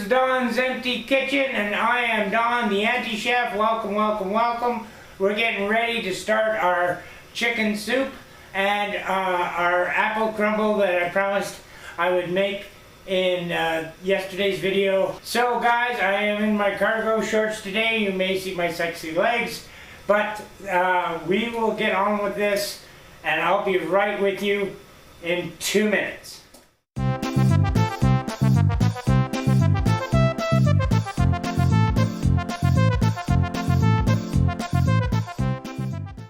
is Don's Empty Kitchen, and I am Don, the anti-chef. Welcome, welcome, welcome. We're getting ready to start our chicken soup and our apple crumble that I promised I would make in yesterday's video. So guys, I am in my cargo shorts today. You may see my sexy legs, but we will get on with this, and I'll be right with you in 2 minutes.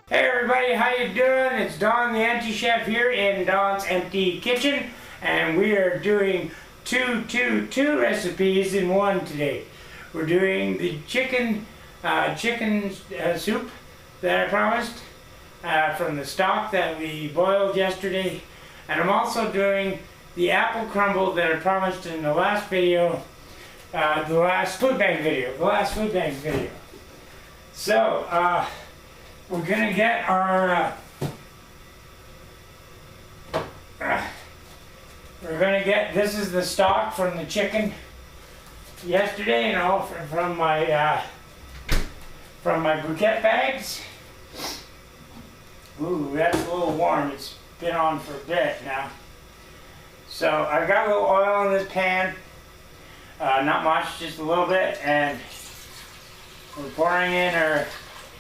Hey everybody, how you doing? It's Don the Anti-Chef here in Don's Empty Kitchen, and we are doing two recipes in one today. We're doing the chicken soup that I promised from the stock that we boiled yesterday, and I'm also doing the apple crumble that I promised in the last video, the last food bank video. So we're gonna get our this is the stock from the chicken yesterday, and all from my briquette bags. Ooh, that's a little warm. It's been on for a bit now. So I got a little oil in this pan, not much, just a little bit, and we're pouring in our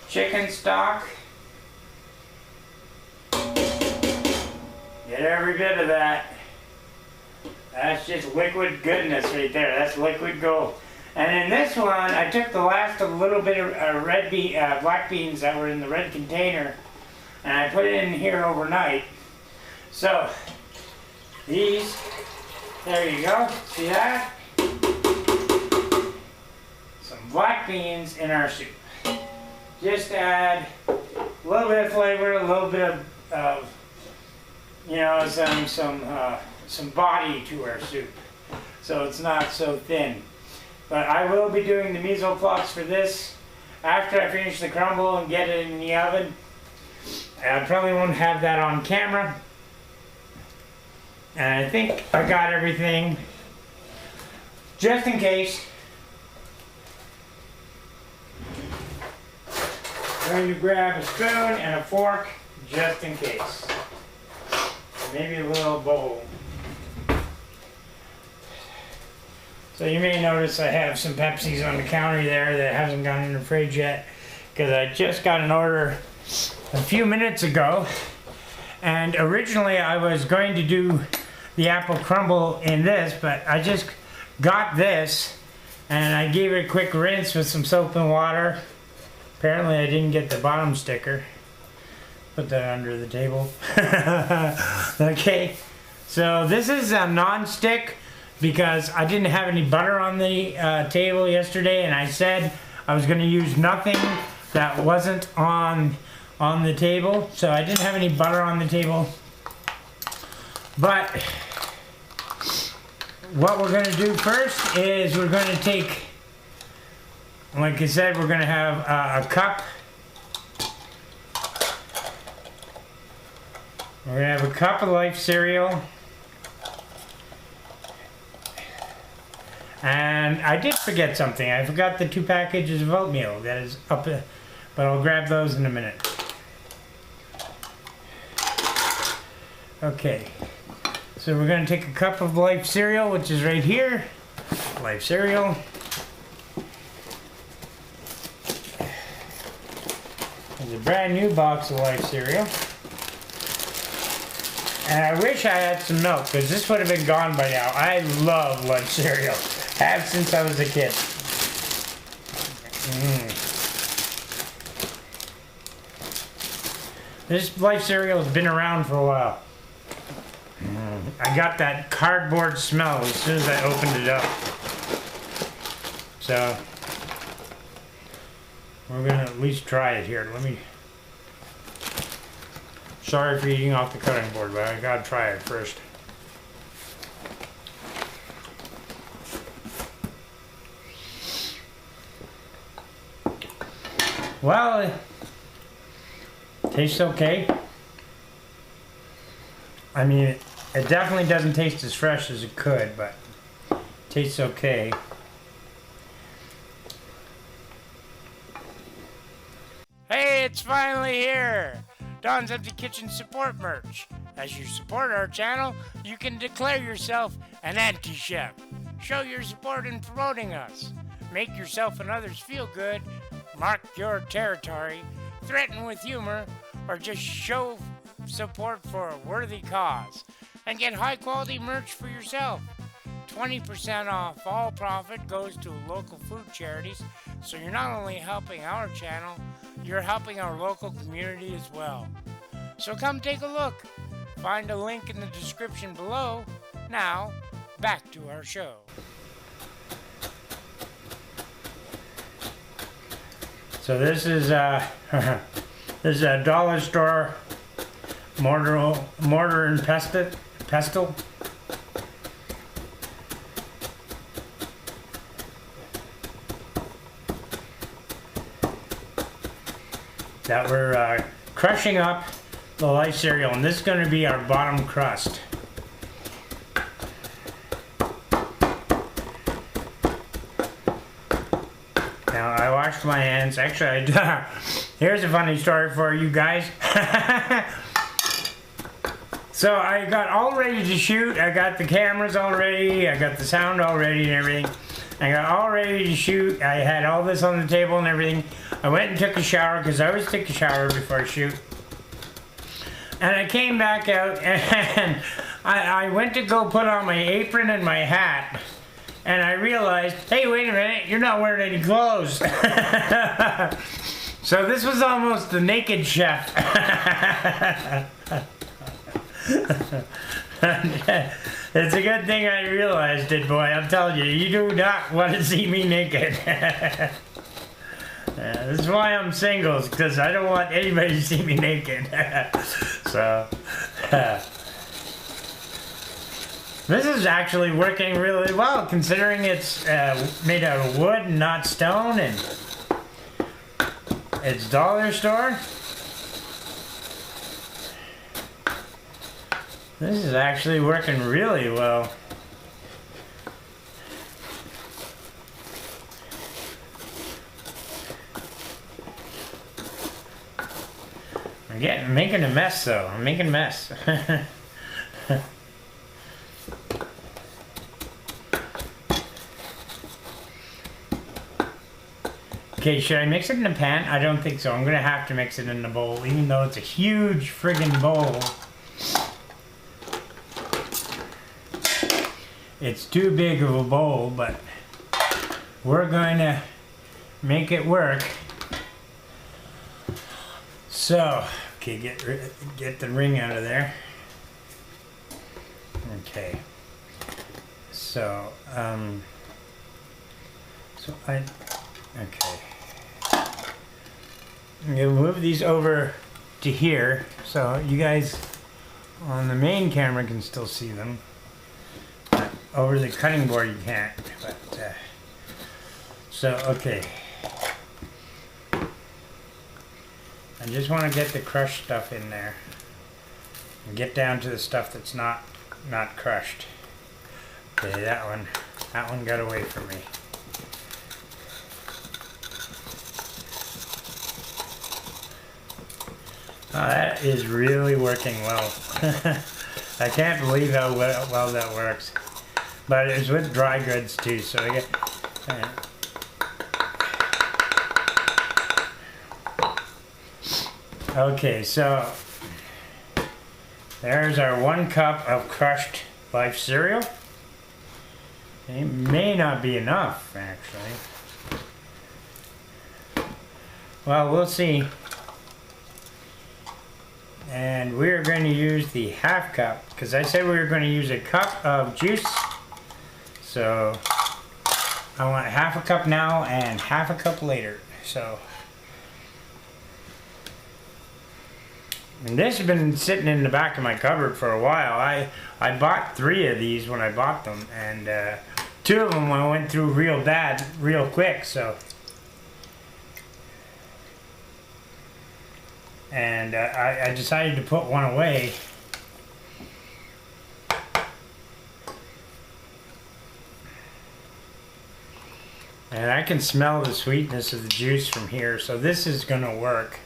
chicken stock. Get every bit of that. That's just liquid goodness right there. That's liquid gold. And in this one, I took the last of a little bit of black beans that were in the red container, and I put it in here overnight. So these, there you go. See that? Some black beans in our soup. Just add a little bit of flavor, a little bit of you know, some body to our soup, so it's not so thin. But I will be doing the mise en place for this after I finish the crumble and get it in the oven. I probably won't have that on camera, and I think I got everything just in case. I'm going to grab a spoon and a fork just in case. Maybe a little bowl. So you may notice I have some Pepsis on the counter there that hasn't gone in the fridge yet, because I just got an order a few minutes ago, and originally I was going to do the apple crumble in this, but I just got this and I gave it a quick rinse with some soap and water. Apparently I didn't get the bottom sticker. Put that under the table. Okay, so this is a non-stick because I didn't have any butter on the table yesterday, and I said I was going to use nothing that wasn't on the table, so I didn't have any butter on the table. But what we're going to do first is we're going to take, like I said, we're going to have a cup. We're going to have a cup of Life Cerial. And I did forget something. I forgot the 2 packages of oatmeal that is up, but I'll grab those in a minute. Okay, so we're going to take a cup of Life Cerial, which is right here. Life Cerial. There's a brand new box of Life Cerial. And I wish I had some milk, because this would have been gone by now. I love Life Cerial. Have since I was a kid. This Life Cerial has been around for a while. I got that cardboard smell as soon as I opened it up. So we're gonna at least try it here. Sorry for eating off the cutting board, but I gotta try it first. Well, it tastes okay. I mean, it definitely doesn't taste as fresh as it could, but it tastes okay. It's finally here! Don's Empty Kitchen support merch. As you support our channel, you can declare yourself an anti-chef. Show your support in promoting us. Make yourself and others feel good. Mark your territory. Threaten with humor. Or just show support for a worthy cause. And get high-quality merch for yourself. 20% off all profit goes to local food charities, so you're not only helping our channel, you're helping our local community as well. So come take a look. Find a link in the description below. Now, back to our show. So this is this is a dollar store mortar and pestle. That we're crushing up the Life Cerial, and this is going to be our bottom crust. Now I washed my hands. Actually, here's a funny story for you guys. So I got all ready to shoot. I got the cameras all ready. I got the sound all ready and everything. I got all ready to shoot. I had all this on the table and everything. I went and took a shower, because I always take a shower before I shoot. And I came back out, and I went to go put on my apron and my hat. And I realized, hey, wait a minute, you're not wearing any clothes. So this was almost the naked chef. It's a good thing I realized it, boy. I'm telling you, you do not want to see me naked. This is why I'm single, because I don't want anybody to see me naked. So, this is actually working really well, considering it's made out of wood and not stone, and it's dollar store. This is actually working really well. I'm making a mess though. I'm making a mess. Okay, should I mix it in a pan? I don't think so. I'm gonna have to mix it in a bowl, even though it's a huge friggin' bowl. It's too big of a bowl, but we're going to make it work. So, okay, get the ring out of there. Okay. So, okay. I'm gonna move these over to here, so you guys on the main camera can still see them. But over the cutting board you can't. But so okay. I just want to get the crushed stuff in there and get down to the stuff that's not crushed. Okay, that one got away from me. Oh, that is really working well. I can't believe how well that works. But it's with dry goods too, so I get. Okay, so there's our 1 cup of crushed Life Cerial. It may not be enough, actually. Well, we'll see. And we're going to use the 1/2 cup, because I said we were going to use a cup of juice. So I want 1/2 cup now and 1/2 cup later. So, and this has been sitting in the back of my cupboard for a while. I bought 3 of these when I bought them, and 2 of them I went through real bad, real quick. So, and I decided to put one away. And I can smell the sweetness of the juice from here, so this is going to work.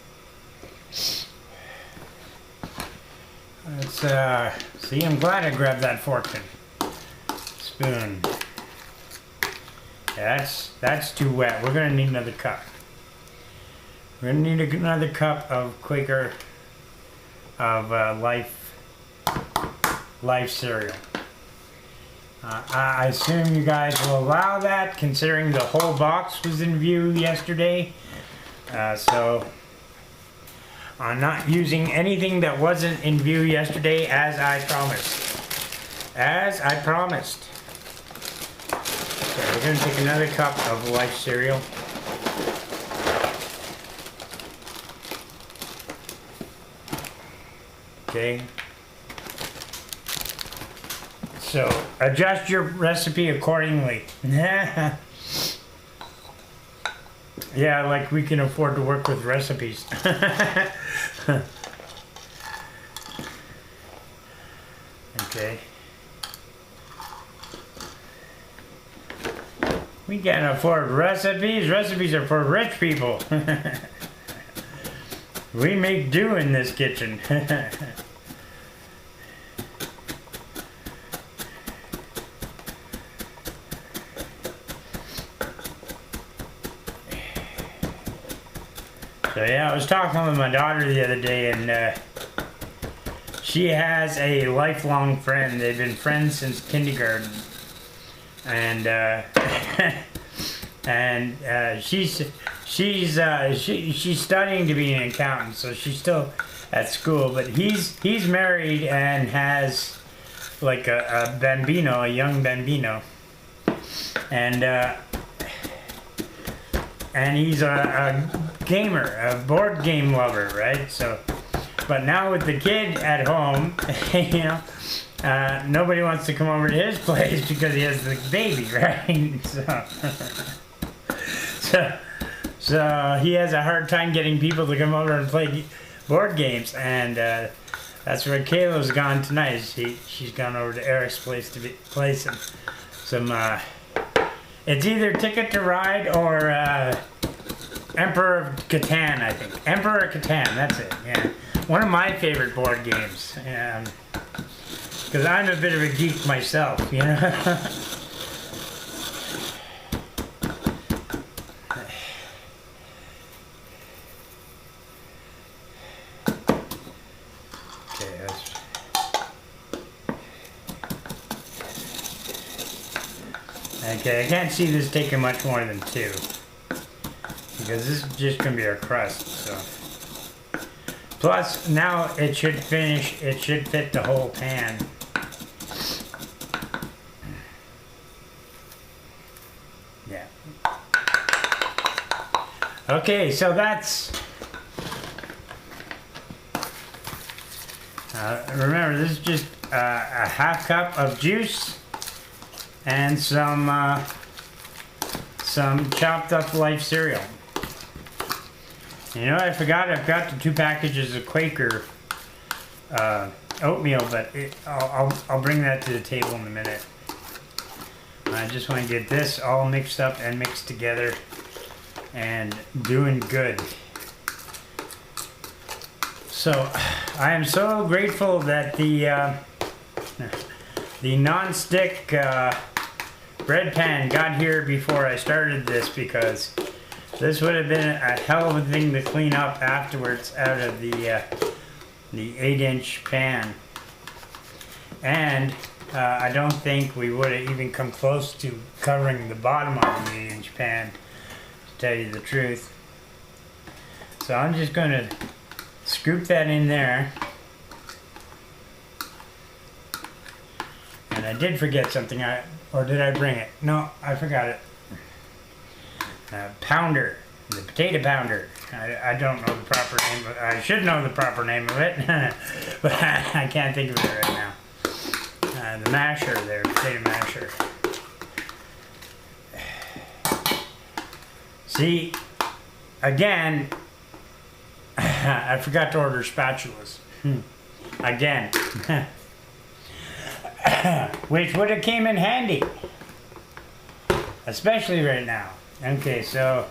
Let's see, I'm glad I grabbed that fork and spoon. Yeah, that's too wet. We're gonna need another cup. We're gonna need another cup of Quaker Life Cerial. I assume you guys will allow that, considering the whole box was in view yesterday. So I'm not using anything that wasn't in view yesterday, as I promised. As I promised. So we're going to take another cup of Life Cerial. Okay. So adjust your recipe accordingly. Yeah, like we can afford to work with recipes. Okay. We can't afford recipes. Recipes are for rich people. We make do in this kitchen. So yeah, I was talking with my daughter the other day, and she has a lifelong friend. They've been friends since kindergarten, and she's studying to be an accountant, so she's still at school. But he's married and has like a bambino, a young bambino, and he's a gamer, a board game lover, right? So, but now with the kid at home, you know, nobody wants to come over to his place because he has the baby, right? So he has a hard time getting people to come over and play board games, and that's where Kayla's gone tonight. She's gone over to Eric's place to play some. It's either Ticket to Ride or Emperor of Catan, I think. Emperor of Catan, that's it, yeah. One of my favorite board games. Because I'm a bit of a geek myself, you know? Okay, I can't see this taking much more than 2. Because this is just going to be our crust, so. Plus, now it should fit the whole pan. Yeah. Okay, so that's... remember, this is just a half cup of juice and some chopped up Life Cerial. You know, I forgot, I've got the 2 packages of Quaker oatmeal, but I'll bring that to the table in a minute. I just want to get this all mixed up and mixed together and doing good. So, I am so grateful that the non-stick bread pan got here before I started this, because this would have been a hell of a thing to clean up afterwards out of the 8-inch pan. And I don't think we would have even come close to covering the bottom of the 8-inch pan, to tell you the truth. So I'm just going to scoop that in there. And I did forget something, or did I bring it? No, I forgot it. Pounder, the potato pounder. I don't know the proper name, but I should know the proper name of it, but I can't think of it right now. The masher there, potato masher. See, again, I forgot to order spatulas. Again. Which would have came in handy. Especially right now. Okay, so...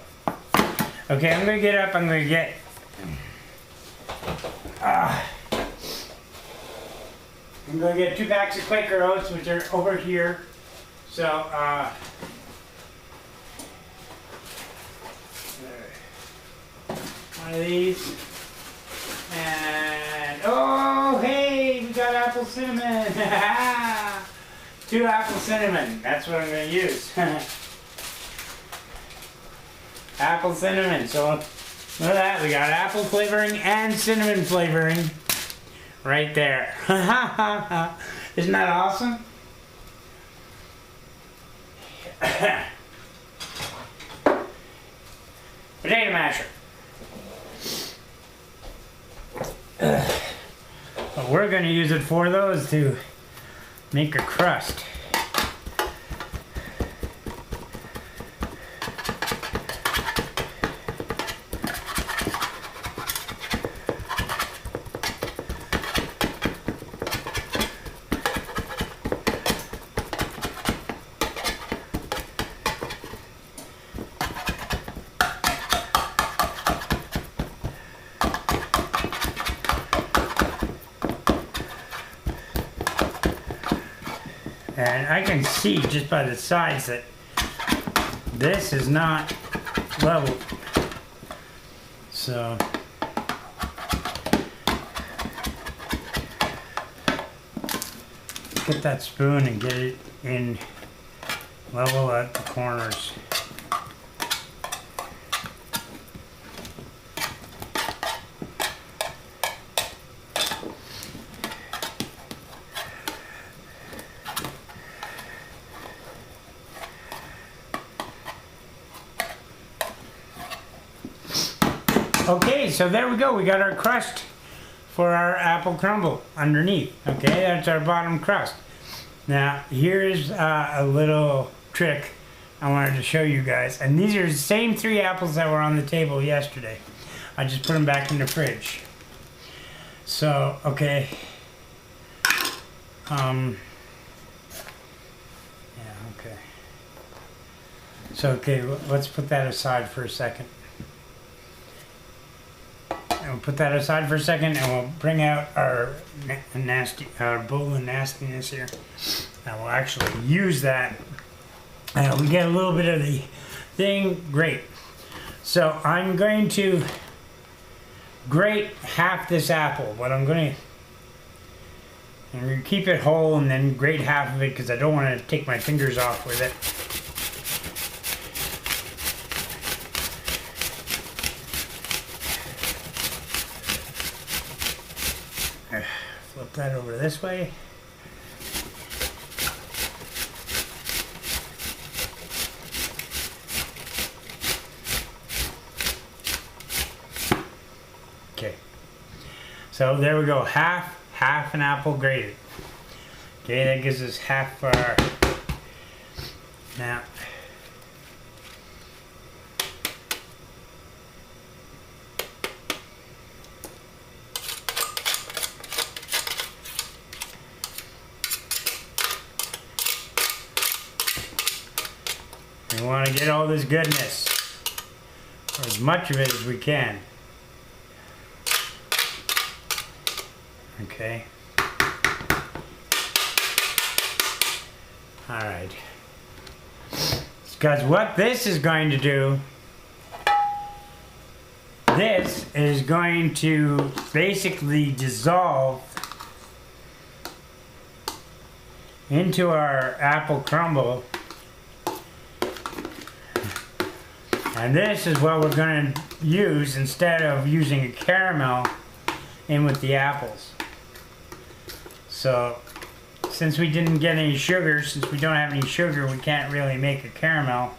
Okay, I'm going to get up, I'm going to get I'm going to get 2 packs of Quaker Oats, which are over here. So, one of these. And, oh, hey, we got apple cinnamon. 2 apple cinnamon. That's what I'm going to use. Apple cinnamon. So, look at that. We got apple flavoring and cinnamon flavoring right there. Isn't that awesome? Potato masher. What we're going to use it for, though, is to make a crust. And I can see just by the sides that this is not level. So get that spoon and get it in level at the corners. Okay, so there we go. We got our crust for our apple crumble underneath. Okay, that's our bottom crust. Now, here's a little trick I wanted to show you guys. And these are the same 3 apples that were on the table yesterday. I just put them back in the fridge. So, okay. Yeah, okay. So, okay, let's put that aside for a second. And we'll put that aside for a second, and we'll bring out our bowl of nastiness here. And we'll actually use that. We get a little bit of the thing. Great. So I'm going to grate half this apple, but I'm going to keep it whole and then grate half of it because I don't want to take my fingers off with it. Flip that over this way. Okay. So there we go. Half an apple grated. Okay, that gives us half our. Now. We want to get all this goodness, or as much of it as we can. Okay. Alright. Because what this is going to do, this is going to basically dissolve into our apple crumble. And this is what we're going to use instead of using a caramel in with the apples. So, since we didn't get any sugar, since we don't have any sugar, we can't really make a caramel.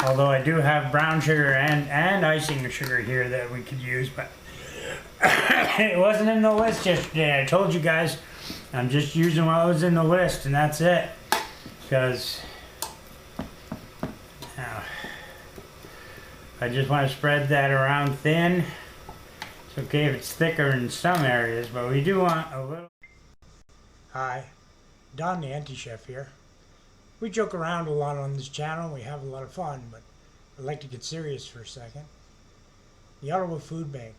Although I do have brown sugar and icing sugar here that we could use, but it wasn't in the list yesterday. I told you guys I'm just using what was in the list, and that's it. Because I just want to spread that around thin. It's okay if it's thicker in some areas, but we do want a little. Hi, Don the Anti-Chef here. We joke around a lot on this channel. We have a lot of fun, but I'd like to get serious for a second. The Ottawa Food Bank.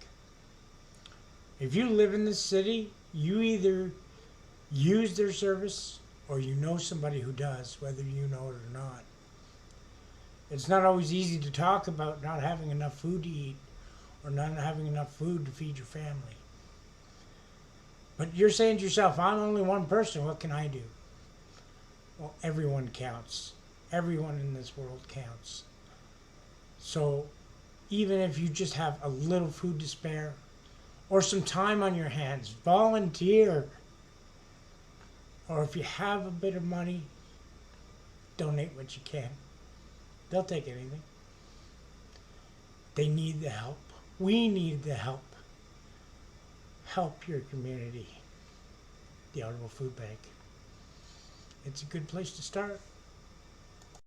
If you live in this city, you either use their service or you know somebody who does, whether you know it or not. It's not always easy to talk about not having enough food to eat or not having enough food to feed your family. But you're saying to yourself, I'm only one person, what can I do? Well, everyone counts. Everyone in this world counts. So even if you just have a little food to spare or some time on your hands, volunteer. Or if you have a bit of money, donate what you can. They'll take anything. They need the help. We need the help. Help your community. The Audible Food Bank. It's a good place to start.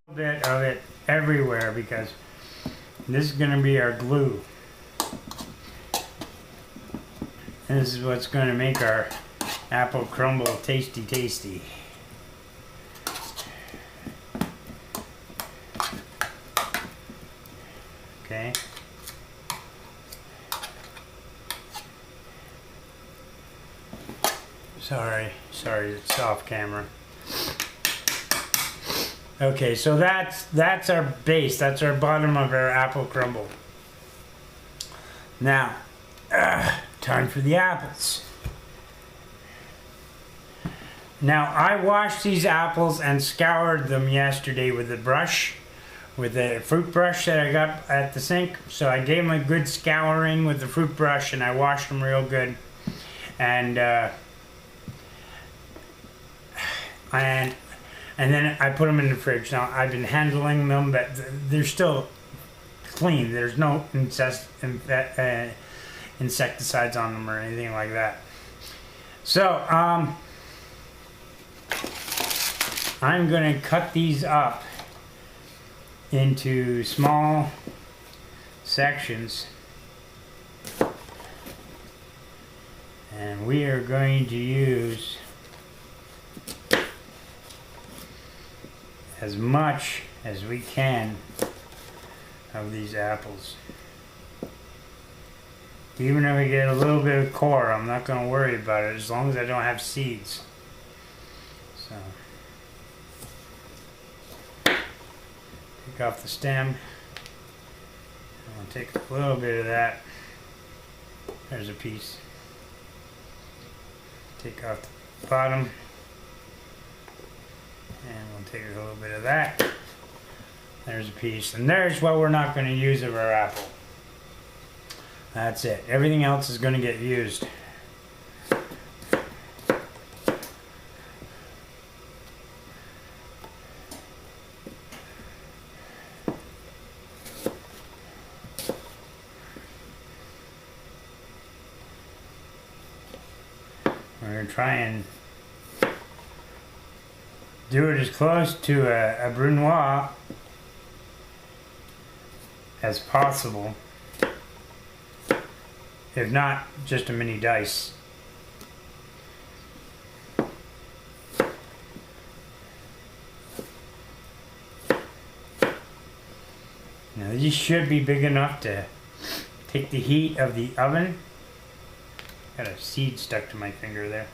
A bit of it everywhere because this is going to be our glue. And this is what's going to make our apple crumble tasty, tasty. Okay. Sorry, it's off camera. Okay, so that's our base. That's our bottom of our apple crumble. Now, time for the apples. Now, I washed these apples and scoured them yesterday with a brush, with a fruit brush that I got at the sink. So I gave them a good scouring with the fruit brush and I washed them real good. And then I put them in the fridge. Now, I've been handling them, but they're still clean. There's no insecticides on them or anything like that. So, I'm going to cut these up into small sections. And we are going to use as much as we can of these apples. Even if we get a little bit of core, I'm not going to worry about it as long as I don't have seeds. So, take off the stem. I'll take a little bit of that. There's a piece. Take off the bottom. And we'll take a little bit of that. There's a piece. And there's what we're not going to use of our apple. That's it. Everything else is going to get used. We're going to try and do it as close to a brunoise as possible. If not, just a mini dice. Now these should be big enough to take the heat of the oven. Got a seed stuck to my finger there.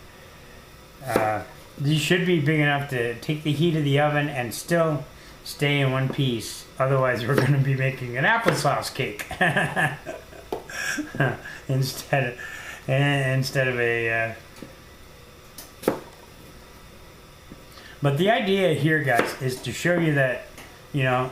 These should be big enough to take the heat of the oven and still stay in one piece. Otherwise, we're going to be making an applesauce cake instead of a. But the idea here, guys, is to show you that, you know,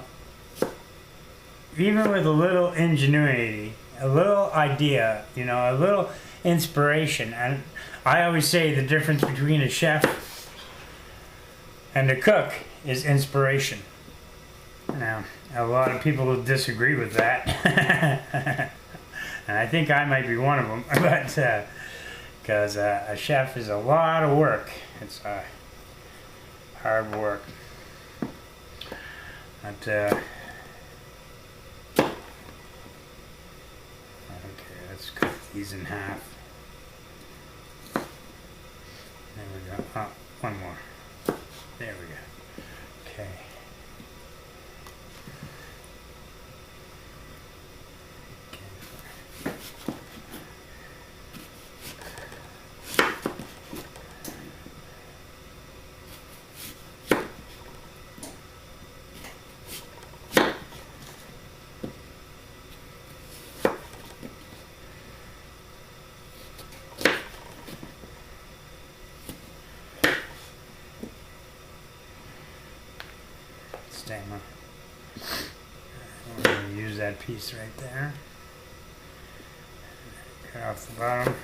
even with a little ingenuity, a little idea, you know, a little inspiration, and I always say the difference between a chef and a cook is inspiration. Now, a lot of people will disagree with that. And I think I might be one of them. But, because a chef is a lot of work. It's hard work. But, okay, let's cut these in half. There we go. Oh, one more. There we go. Okay. We're going to use that piece right there. Cut off the bottom.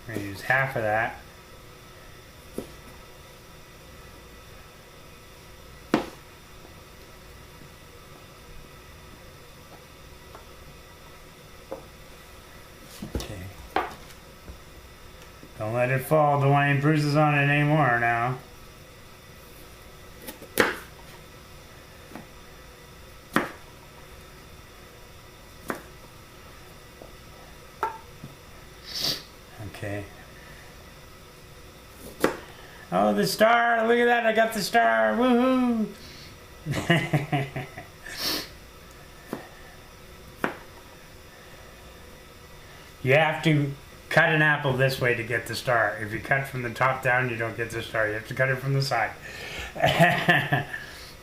We're going to use half of that. Okay. Don't let it fall. Don't want any bruises on it anymore now. Okay. Oh, the star! Look at that! I got the star! Woohoo! You have to cut an apple this way to get the star. If you cut from the top down, you don't get the star. You have to cut it from the side.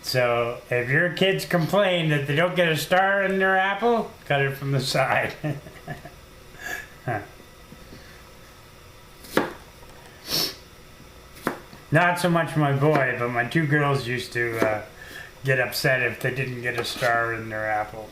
So, if your kids complain that they don't get a star in their apple, cut it from the side. Not so much my boy, but my two girls used to get upset if they didn't get a star in their apple.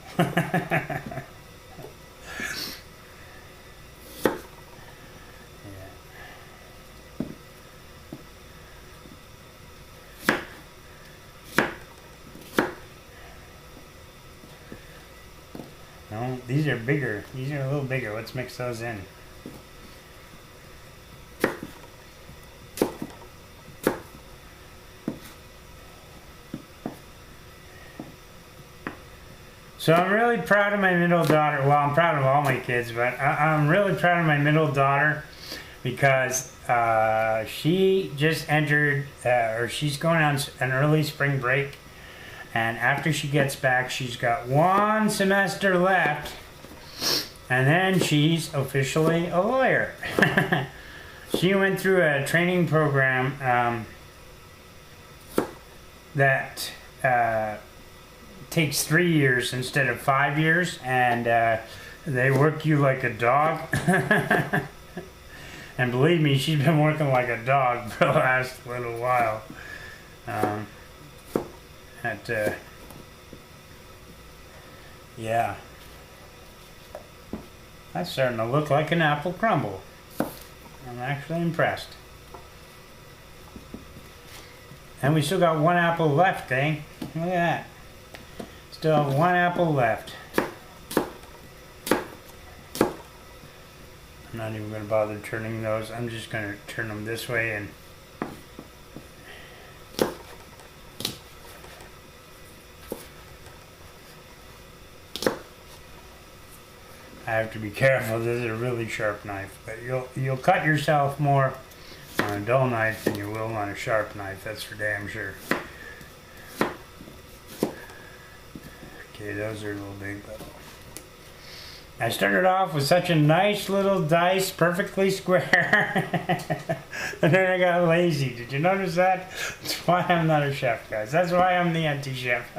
No, these are bigger. These are a little bigger. Let's mix those in. So I'm really proud of my middle daughter. Well, I'm proud of all my kids, but I'm really proud of my middle daughter because she just entered, or she's going on an early spring break. And after she gets back, she's got 1 semester left. And then she's officially a lawyer. She went through a training program that takes 3 years instead of 5 years, and they work you like a dog. And believe me, she's been working like a dog for the last little while. Yeah, that's starting to look like an apple crumble. I'm actually impressed. And we still got 1 apple left, eh? Look at that. Still have 1 apple left. I'm not even going to bother turning those. I'm just going to turn them this way and I have to be careful. This is a really sharp knife, but you'll cut yourself more on a dull knife than you will on a sharp knife. That's for damn sure. Okay, those are a little big, but I started off with such a nice little dice, perfectly square, and then I got lazy. Did you notice that? That's why I'm not a chef, guys. That's why I'm the anti-chef.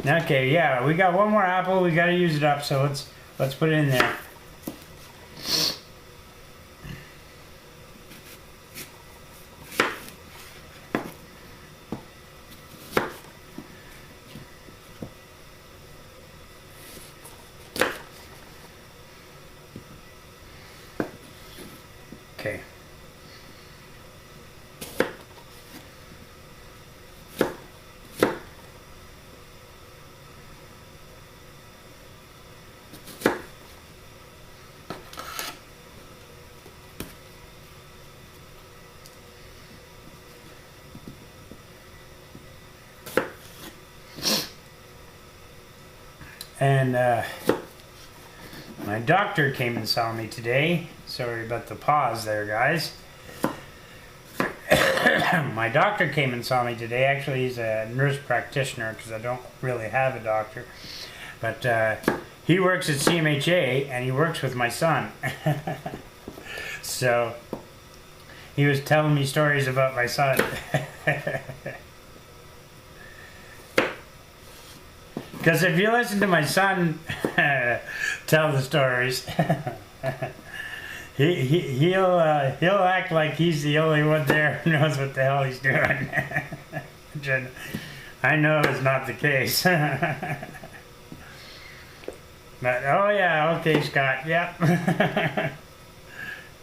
Okay, yeah, we got 1 more apple. We got to use it up, so let's put it in there. Okay. And my doctor came and saw me today. Sorry about the pause there, guys. My doctor came and saw me today. Actually, he's a nurse practitioner because I don't really have a doctor. But he works at CMHA and he works with my son. So he was telling me stories about my son. Because if you listen to my son tell the stories, he'll act like he's the only one there who knows what the hell he's doing. I know it's not the case. But oh yeah, okay, Scott. Yep.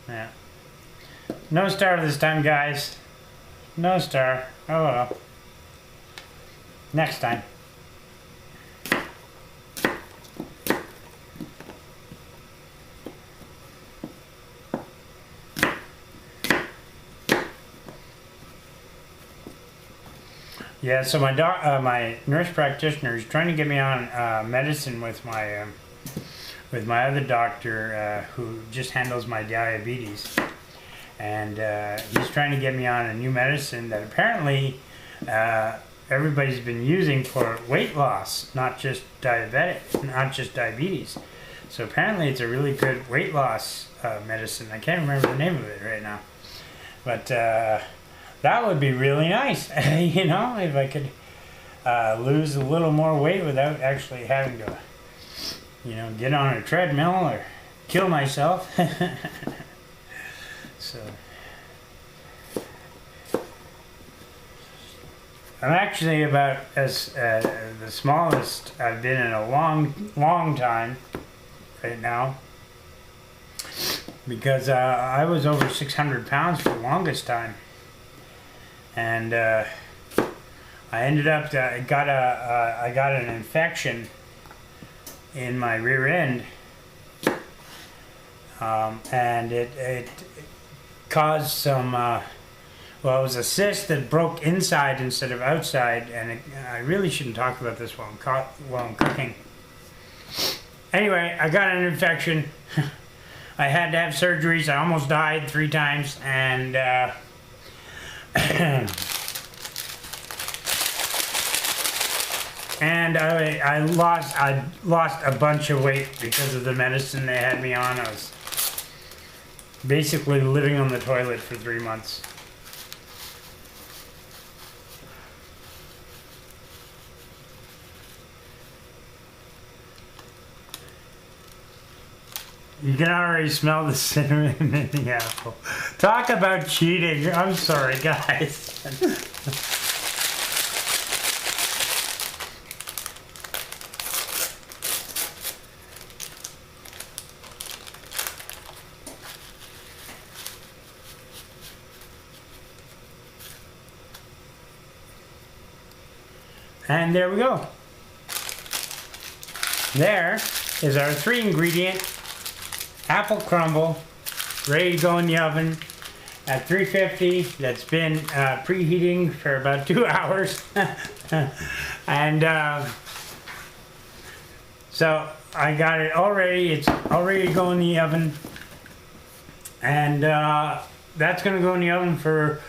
Yeah. No star this time, guys. No star. Oh well. Next time. Yeah, so my nurse practitioner is trying to get me on medicine with my other doctor who just handles my diabetes, and he's trying to get me on a new medicine that apparently everybody's been using for weight loss, not just diabetes. So apparently it's a really good weight loss medicine. I can't remember the name of it right now, but that would be really nice, you know, if I could lose a little more weight without actually having to, you know, get on a treadmill or kill myself. So I'm actually about as the smallest I've been in a long time right now, because I was over 600 pounds for the longest time. And I ended up I got an infection in my rear end, and it caused some well, it was a cyst that broke inside instead of outside, and I really shouldn't talk about this while I'm cooking. Anyway, I got an infection. I had to have surgeries. I almost died 3 times, and and I lost a bunch of weight because of the medicine they had me on. I was basically living on the toilet for 3 months. You can already smell the cinnamon in the apple. Talk about cheating. I'm sorry, guys. And there we go. There is our 3-ingredient apple crumble, ready to go in the oven at 350. That's been preheating for about 2 hours. And so I got it all ready. It's all ready to go in the oven. And that's going to go in the oven for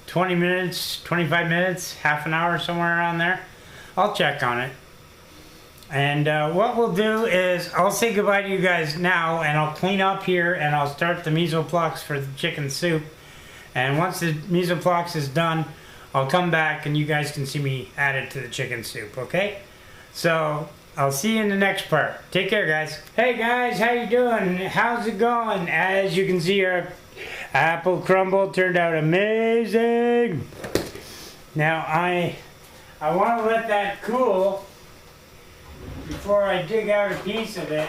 20 minutes, 25 minutes, half an hour, somewhere around there. I'll check on it. And what we'll do is I'll say goodbye to you guys now, and I'll clean up here, and I'll start the mise en place for the chicken soup. And once the mise en place is done, I'll come back and you guys can see me add it to the chicken soup, okay? So I'll see you in the next part. Take care, guys. Hey guys, how you doing? How's it going? As you can see, our apple crumble turned out amazing. Now I want to let that cool before I dig out a piece of it.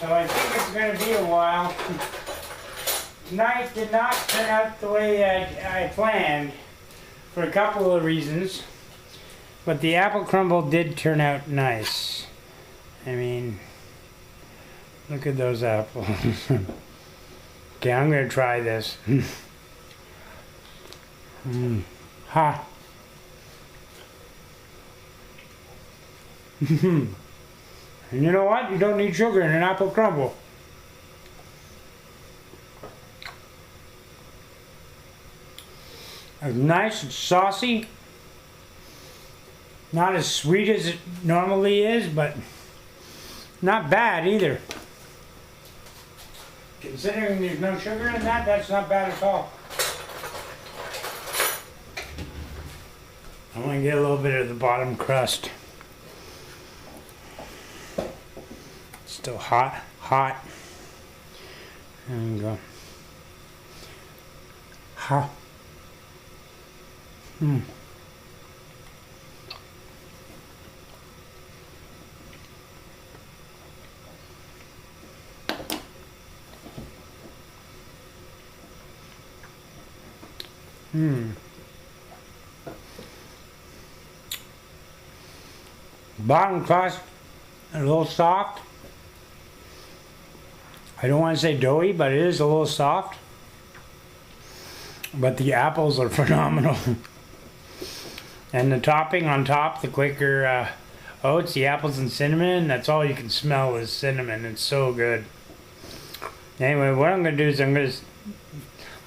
So I think it's going to be a while. Tonight did not turn out the way I planned for a couple of reasons. But the apple crumble did turn out nice. I mean, look at those apples. Okay, I'm going to try this. Ha. And you know what? You don't need sugar in an apple crumble. It's nice and saucy. Not as sweet as it normally is, but not bad either. Considering there's no sugar in that, that's not bad at all. I want to get a little bit of the bottom crust. Still hot. There we go. Ha. Hmm. Hmm. Bottom crust a little soft. I don't want to say doughy, but it is a little soft. But the apples are phenomenal. And the topping on top, the Quaker oats, the apples and cinnamon, that's all you can smell is cinnamon. It's so good. Anyway, what I'm going to do is I'm going to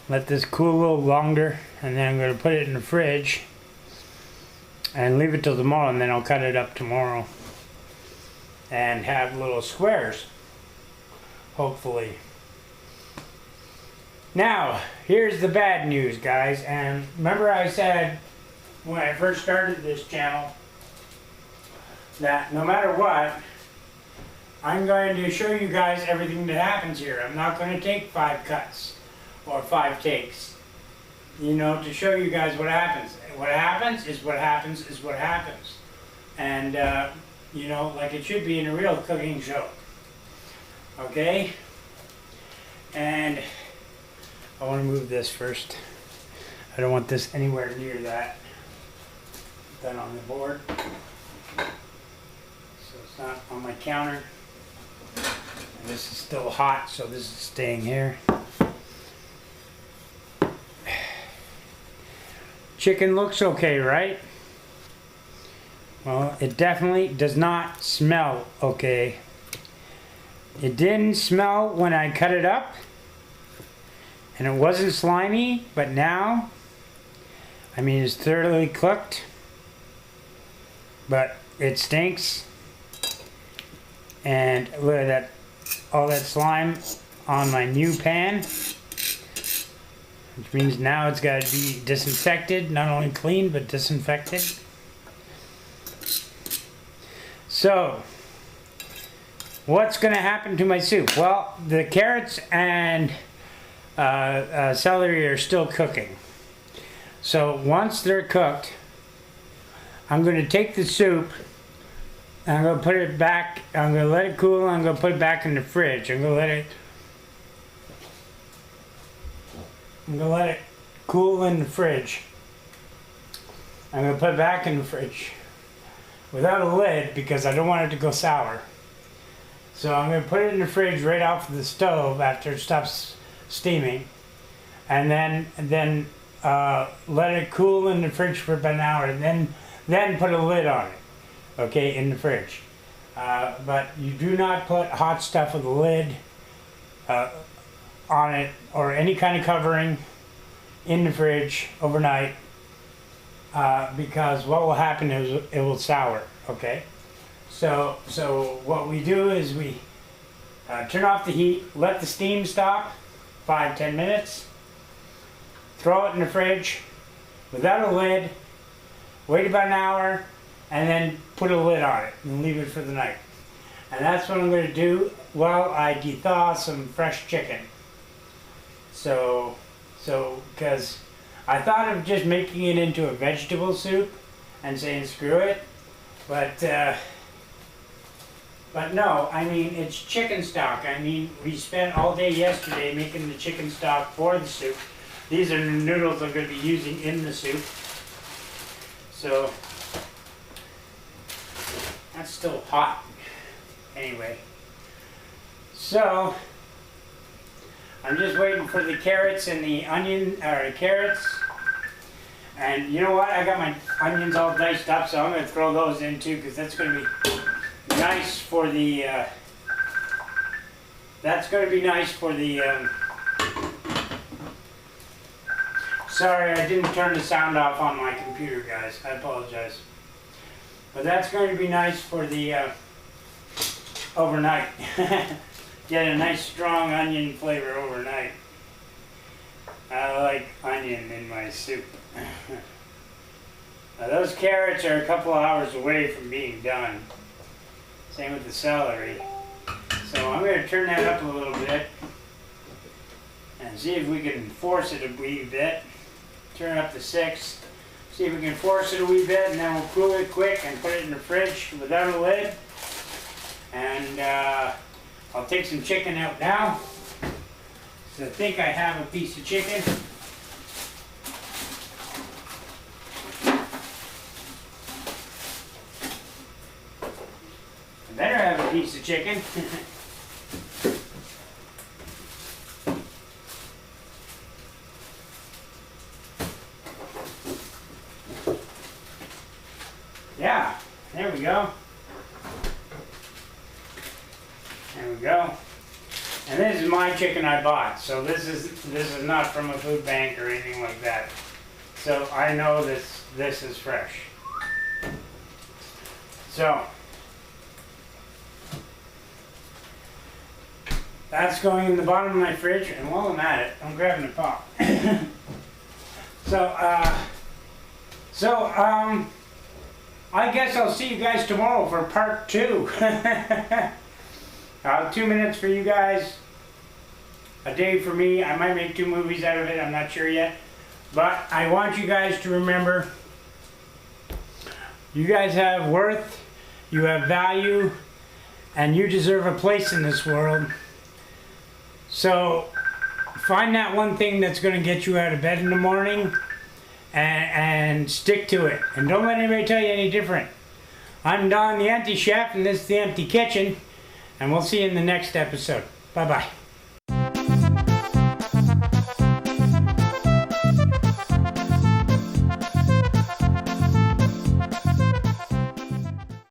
let this cool a little longer, and then I'm going to put it in the fridge and leave it till tomorrow, and then I'll cut it up tomorrow and have little squares, hopefully. Now, here's the bad news, guys. And remember I said when I first started this channel that no matter what, I'm going to show you guys everything that happens here. I'm not going to take 5 cuts or 5 takes, you know, to show you guys what happens. What happens is what happens is what happens. And, you know, like it should be in a real cooking show. Okay? And I want to move this first. I don't want this anywhere near that. Put that on the board. So it's not on my counter. And this is still hot, so this is staying here. Chicken looks okay, right? Well, it definitely does not smell okay. It didn't smell when I cut it up, and it wasn't slimy, but now, I mean, it's thoroughly cooked, but it stinks. And look at that, all that slime on my new pan, which means now it's got to be disinfected, not only cleaned, but disinfected. So, what's going to happen to my soup? Well, the carrots and celery are still cooking. So once they're cooked, I'm going to take the soup and I'm going to put it back. I'm going to let it cool and I'm going to put it back in the fridge. I'm going to let it cool in the fridge. I'm going to put it back in the fridge without a lid because I don't want it to go sour. So I'm going to put it in the fridge right off of the stove after it stops steaming, and then let it cool in the fridge for about an hour, and then put a lid on it, okay, in the fridge. But you do not put hot stuff with a lid on it or any kind of covering in the fridge overnight, because what will happen is it will sour, okay? So what we do is we turn off the heat, let the steam stop, 5-10 minutes, throw it in the fridge without a lid, wait about an hour, and then put a lid on it and leave it for the night. And that's what I'm going to do while I thaw some fresh chicken. So because I thought of just making it into a vegetable soup and saying screw it, but no, I mean, it's chicken stock. I mean, we spent all day yesterday making the chicken stock for the soup. These are the noodles I'm going to be using in the soup. So, that's still hot. Anyway. So, I'm just waiting for the carrots and the onion, or carrots. And you know what? I got my onions all diced up, so I'm going to throw those in too, because that's going to be nice for the, sorry, I didn't turn the sound off on my computer, guys. I apologize. But that's going to be nice for the, overnight. Get a nice strong onion flavor overnight. I like onion in my soup. Now those carrots are a couple hours away from being done. Same with the celery. So I'm going to turn that up a little bit. and see if we can force it a wee bit. Turn up to 6. See if we can force it a wee bit, and then we'll cool it quick and put it in the fridge without a lid. And I'll take some chicken out now. So I think I have a piece of chicken. I better have a piece of chicken. Yeah, there we go. There we go. And this is my chicken I bought. So this is not from a food bank or anything like that. So I know this is fresh. So that's going in the bottom of my fridge, and while I'm at it, I'm grabbing a pop. I guess I'll see you guys tomorrow for part 2. 2 minutes for you guys, a day for me. I might make 2 movies out of it, I'm not sure yet. But I want you guys to remember, you guys have worth, you have value, and you deserve a place in this world. So find that one thing that's going to get you out of bed in the morning, and stick to it. And don't let anybody tell you any different. I'm Don the Empty Chef, and this is The Empty Kitchen. And we'll see you in the next episode. Bye-bye.